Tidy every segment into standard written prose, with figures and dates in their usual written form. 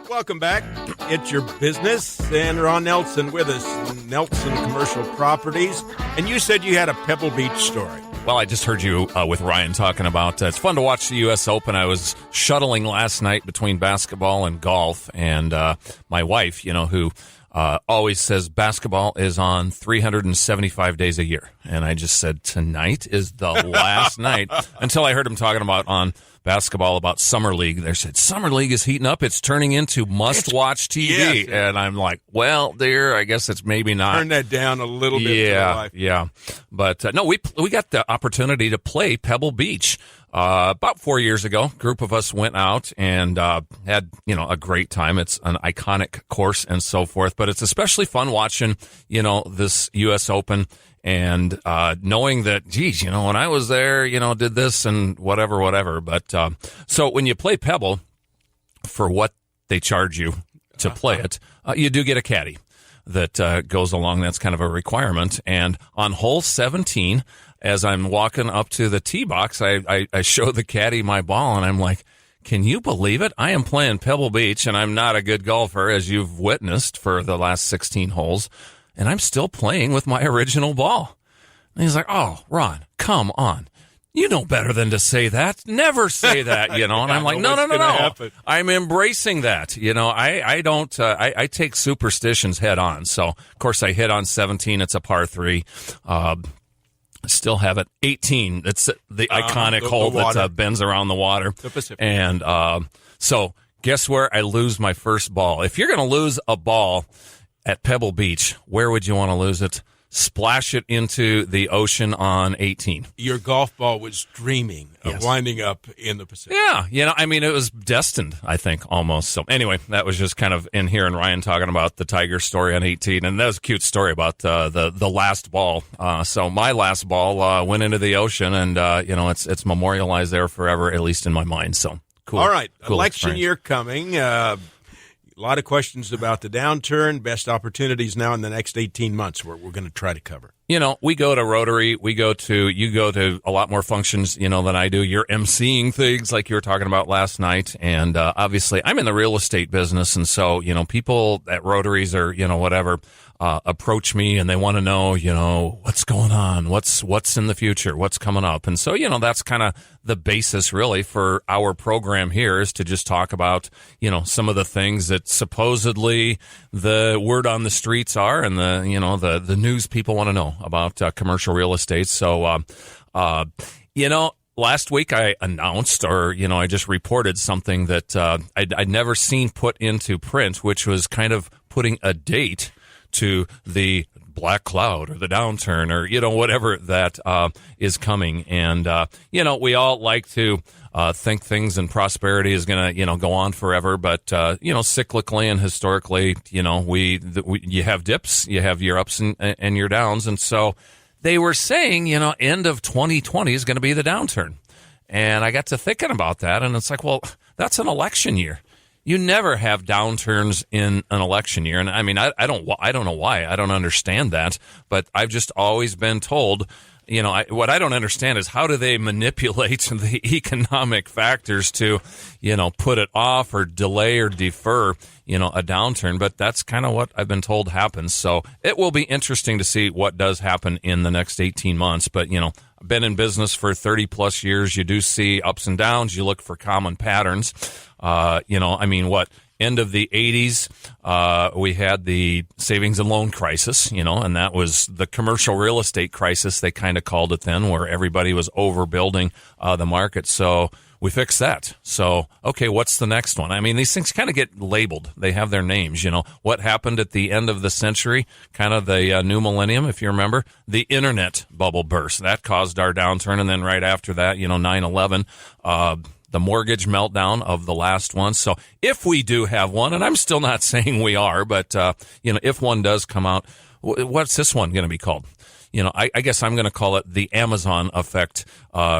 Welcome back. It's Your Business, and Ron Nelson with us, Nelson Commercial Properties. And you said you had a Pebble Beach story. Well, I just heard you with Ryan talking about it's fun to watch the U.S. Open. I was shuttling last night between basketball and golf, and my wife, who always says basketball is on 375 days a year. And I just said, tonight is the last night, until I heard him talking about on basketball about Summer League. They said, Summer League is heating up. It's turning into must-watch TV. Yes. And I'm like, well, dear, I guess it's maybe not. Turn that down a little bit. Yeah. But, no, we got the opportunity to play Pebble Beach. About 4 years ago, a group of us went out and had, a great time. It's an iconic course and so forth. But it's especially fun watching, this U.S. Open and knowing that, geez, when I was there, did this and whatever. But so when you play Pebble, for what they charge you to play it, you do get a caddy that goes along. That's kind of a requirement. And on hole 17, as I'm walking up to the tee box, I show the caddy my ball, and I'm like, can you believe it? I am playing Pebble Beach, and I'm not a good golfer, as you've witnessed for the last 16 holes, and I'm still playing with my original ball. And he's like, oh, Ron, come on. You know better than to say that. Never say that, And I'm like, no. Happen. I'm embracing that. I don't, I take superstitions head on. So, of course, I hit on 17. It's a par 3. Still have it. 18. It's the iconic hole that bends around the water. The Pacific. And so guess where I lose my first ball? If you're going to lose a ball at Pebble Beach, where would you want to lose it? Splash it into the ocean on 18. Your golf ball was dreaming of winding up in the Pacific. Yeah, it was destined, I think, almost. So anyway, that was just kind of in here, and Ryan talking about the Tiger story on 18, and that was a cute story about the last ball. So my last ball went into the ocean, and it's memorialized there forever, at least in my mind. So cool. All right, cool election experience. year coming. A lot of questions about the downturn, best opportunities now in the next 18 months we're going to try to cover. We go to Rotary. You go to a lot more functions, than I do. You're emceeing things like you were talking about last night. And obviously, I'm in the real estate business. And so, people at Rotaries or, whatever, approach me and they want to know, what's going on, what's in the future, what's coming up. And so, that's kind of the basis really for our program here is to just talk about, some of the things that supposedly the word on the streets are and the news people want to know about commercial real estate. So, last week I announced I just reported something that I'd never seen put into print, which was kind of putting a date to the black cloud or the downturn or, whatever that is coming. And, we all like to think things and prosperity is going to, go on forever. But, cyclically and historically, you have dips, you have your ups and your downs. And so they were saying, end of 2020 is going to be the downturn. And I got to thinking about that. And it's like, well, that's an election year. You never have downturns in an election year. And I mean, I don't know why. I don't understand that. But I've just always been told, what I don't understand is how do they manipulate the economic factors to, put it off or delay or defer, a downturn. But that's kind of what I've been told happens. So it will be interesting to see what does happen in the next 18 months. But, I've been in business for 30 plus years. You do see ups and downs. You look for common patterns. End of the 80s, we had the savings and loan crisis, and that was the commercial real estate crisis, they kind of called it then, where everybody was overbuilding the market. So we fixed that. So, okay, what's the next one? I mean, these things kind of get labeled. They have their names, What happened at the end of the century, kind of the new millennium, if you remember? The internet bubble burst. That caused our downturn, and then right after that, 9/11, the mortgage meltdown of the last one. So if we do have one, and I'm still not saying we are, but, if one does come out, what's this one going to be called? I guess I'm going to call it the Amazon effect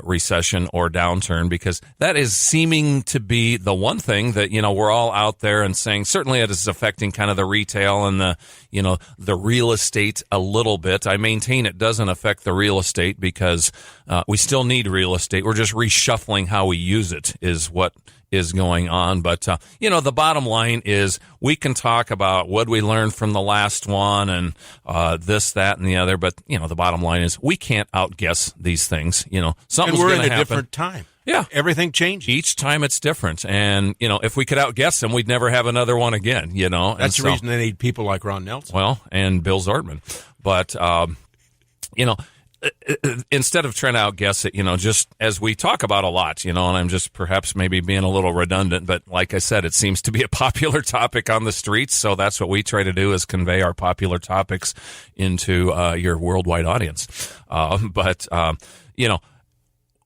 recession or downturn, because that is seeming to be the one thing that, we're all out there and saying certainly it is affecting kind of the retail and the real estate a little bit. I maintain it doesn't affect the real estate because we still need real estate. We're just reshuffling how we use it is what is going on. But, the bottom line is we can talk about what we learned from the last one and this, that, and the other. But, the bottom line is we can't outguess these things. Something's going to happen. And we're in a different time. Yeah. Everything changes. Each time it's different. And, if we could outguess them, we'd never have another one again, That's the reason they need people like Ron Nelson. Well, and Bill Zortman. But, instead of trying to outguess it, just as we talk about a lot, and I'm just perhaps maybe being a little redundant, but like I said, it seems to be a popular topic on the streets. So that's what we try to do, is convey our popular topics into your worldwide audience.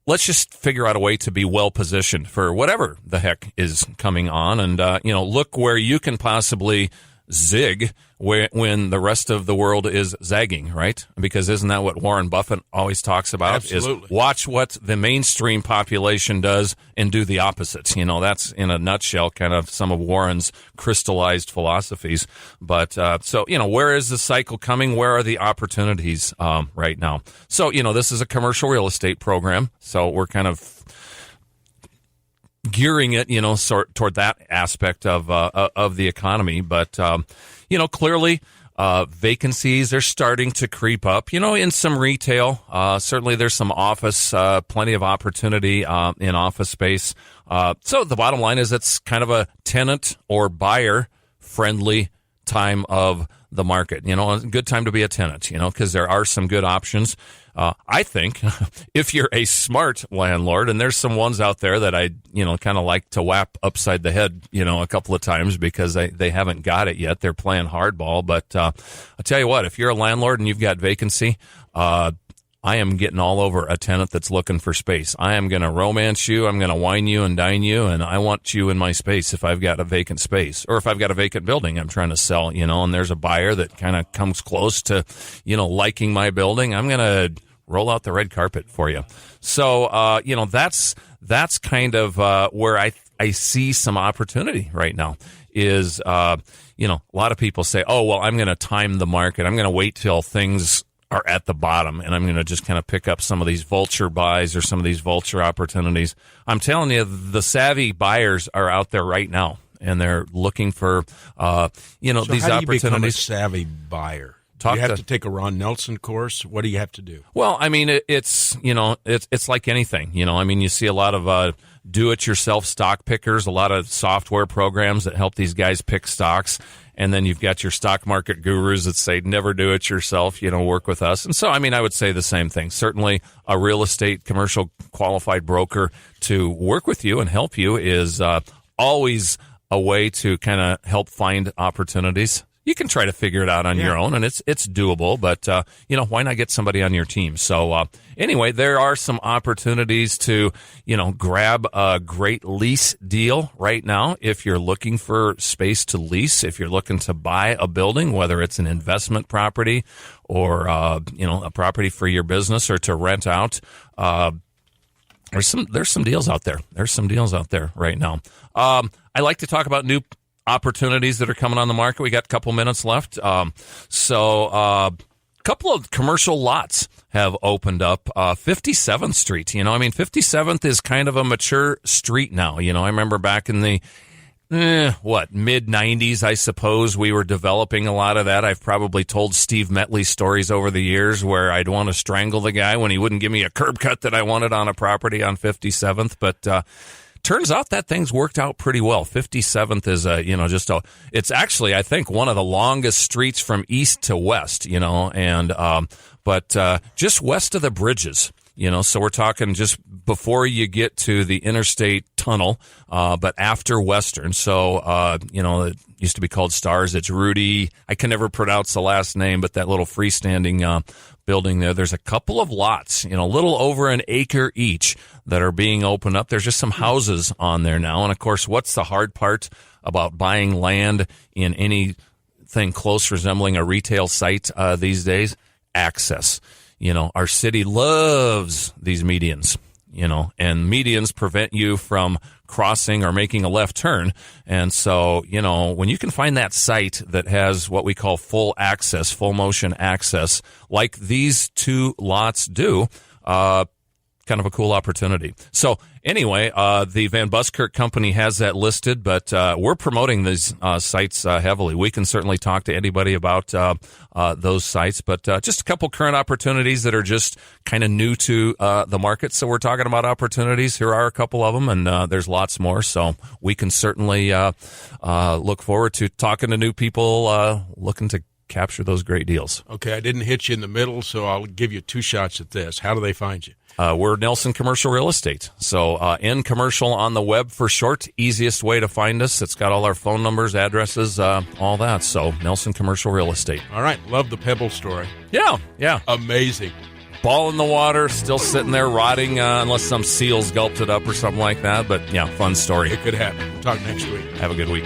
Let's just figure out a way to be well positioned for whatever the heck is coming on. And, look where you can possibly zig when the rest of the world is zagging, right? Because isn't that what Warren Buffett always talks about? Absolutely. Is watch what the mainstream population does and do the opposite. That's in a nutshell kind of some of Warren's crystallized philosophies. But where is the cycle coming? Where are the opportunities right now? So, this is a commercial real estate program. So we're kind of gearing it, toward that aspect of the economy. But, clearly, vacancies are starting to creep up, in some retail. Certainly there's some office, plenty of opportunity in office space. So the bottom line is it's kind of a tenant or buyer friendly time of the market. A good time to be a tenant, because there are some good options. I think if you're a smart landlord, and there's some ones out there that I, kind of like to whap upside the head, a couple of times because they haven't got it yet. They're playing hardball. But I'll tell you what, if you're a landlord and you've got vacancy, I am getting all over a tenant that's looking for space. I am going to romance you. I'm going to wine you and dine you, and I want you in my space if I've got a vacant space, or if I've got a vacant building I'm trying to sell, and there's a buyer that kind of comes close to, liking my building. I'm going to roll out the red carpet for you. So, that's kind of where I see some opportunity right now is, a lot of people say, oh, well, I'm going to time the market. I'm going to wait till things are at the bottom, and I'm going to just kind of pick up some of these vulture buys or some of these vulture opportunities. I'm telling you, the savvy buyers are out there right now, and they're looking for, these opportunities. How do you become a savvy buyer? Do you have to take a Ron Nelson course? What do you have to do? Well, I mean, it's like anything. You see a lot of do-it-yourself stock pickers, a lot of software programs that help these guys pick stocks. And then you've got your stock market gurus that say, never do it yourself, work with us. And so, I would say the same thing. Certainly a real estate commercial qualified broker to work with you and help you is always a way to kind of help find opportunities. You can try to figure it out on your own, and it's doable, but, why not get somebody on your team? So, anyway, there are some opportunities to, grab a great lease deal right now if you're looking for space to lease, if you're looking to buy a building, whether it's an investment property or, a property for your business or to rent out. There's some deals out there. There's some deals out there right now. I like to talk about new opportunities that are coming on the market. We got a couple minutes left. A couple of commercial lots have opened up. 57th Street, 57th is kind of a mature street now. I remember back in the mid-90s, I suppose, we were developing a lot of that. I've probably told Steve Metley stories over the years where I'd want to strangle the guy when he wouldn't give me a curb cut that I wanted on a property on 57th. But turns out that thing's worked out pretty well. 57th is it's actually, I think, one of the longest streets from east to west, but just west of the bridges. So we're talking just before you get to the interstate tunnel, but after Western. So, it used to be called Stars. It's Rudy. I can never pronounce the last name, but that little freestanding building there. There's a couple of lots, a little over an acre each that are being opened up. There's just some houses on there now. And, of course, what's the hard part about buying land in anything close resembling a retail site these days? Access. Our city loves these medians, and medians prevent you from crossing or making a left turn. And so, when you can find that site that has what we call full motion access, like these two lots do, kind of a cool opportunity. So anyway, the Van Buskirk company has that listed, but we're promoting these sites heavily. We can certainly talk to anybody about those sites, but just a couple current opportunities that are just kind of new to the market. So we're talking about opportunities. Here are a couple of them, and there's lots more. So we can certainly look forward to talking to new people looking to capture those great deals. Okay, I didn't hit you in the middle, so I'll give you 2 shots at this. How do they find you? We're Nelson Commercial Real Estate. So N Commercial on the web for short. Easiest way to find us. It's got all our phone numbers, addresses, all that. So Nelson Commercial Real Estate. All right, love the Pebble story. Yeah. Amazing. Ball in the water, still sitting there rotting unless some seals gulped it up or something like that. But yeah, fun story. It could happen. We'll talk next week. Have a good week.